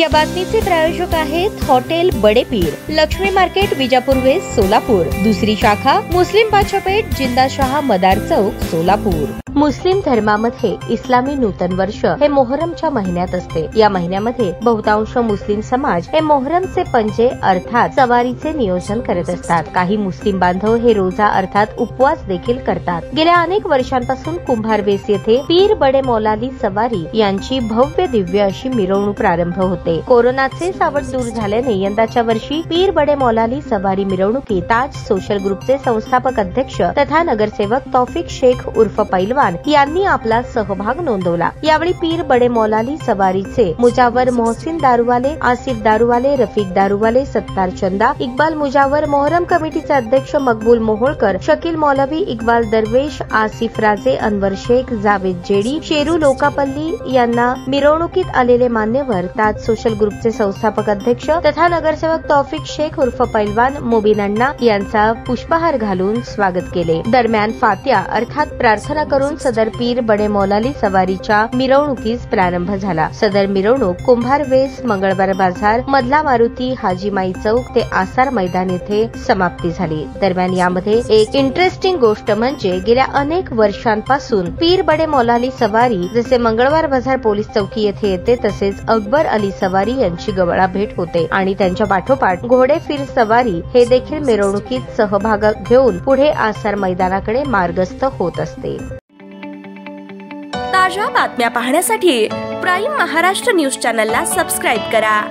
या बातमीचे प्रायोजक आहेत हॉटेल बडे पीर, लक्ष्मी मार्केट, विजापूर वेस्ट, सोलापूर। दुसरी शाखा मुस्लिम बादशाहपेठ, जिंदाशाह मदार चौक, सोलापूर। मुस्लिम धर्मामध्ये इस्लामी नूतन वर्ष हे मोहरमच्या महिन्यात असते। या महिन्यामध्ये बहुतांश मुस्लिम समाज हे मोहरमचे पंजे अर्थात सवारीचे नियोजन करत असतात। काही मुस्लिम बांधव हे रोजा अर्थात उपवास देखील करतात। गेल्या अनेक वर्षांपासून कुंभार वेस येथे पीर बडे मौलाली सवारी यांची भव्य दिव्य अशी मिरवणूक प्रारंभ होते। कोरोनाचे सावट दूर झाल्याने यंदाच्या वर्षी पीर बडे मौलाली सवारी मिरवणुकीत ताज सोशल ग्रुपचे संस्थापक अध्यक्ष तथा नगरसेवक तौफिक शेख उर्फ पैलवान यांनी आपला सहभाग नोंदवला। यावेळी पीर बडे मौलाली सवारीचे मुजावर मोहसिन दारूवाले, आसिफ दारूवाले, रफीक दारूवाले, सत्तार चंदा, इक्बाल मुजावर, मोहरम कमिटीचे अध्यक्ष मकबूल मोहोळकर, शकील मौलवी, इक्बाल दरवेश, आसिफ राजे, अनवर शेख, जावेद जेडी, शेरू लोकापल्ली यांना मिरवणुकीत आलेले मान्यवर ताज सोशल ग्रुपचे संस्थापक अध्यक्ष तथा नगरसेवक तौफिक शेख उर्फ पैलवान मोबिन अण्णा यांचा पुष्पहार घालून स्वागत केले। दरम्यान फात्या अर्थात प्रार्थना करून सदर पीर बडे मौलाली सवारीच्या मिरवणुकीस प्रारंभ झाला। सदर मिरवणूक कुंभार वेस, मंगळवार बाजार, मधला मारुती, हाजीमाई चौक ते आसार मैदान येथे समाप्ती झाली। दरम्यान यामध्ये एक इंटरेस्टिंग गोष्ट म्हणजे गेल्या अनेक वर्षांपासून पीर बडे मौलाली सवारी जसे मंगळवार बाजार पोलीस चौकी येथे येते तसेच अकबर अली सवारी यांची गवळा भेट होते आणि त्यांच्या पाठोपाठ घोडे फिर सवारी हे देखील मिरवणुकीत सहभाग घेऊन पुढे आसार मैदानाकडे मार्गस्थ होत असते। ताज्या बातम्या पाहण्यासाठी प्राईम महाराष्ट्र न्यूज चॅनलला सबस्क्राईब करा।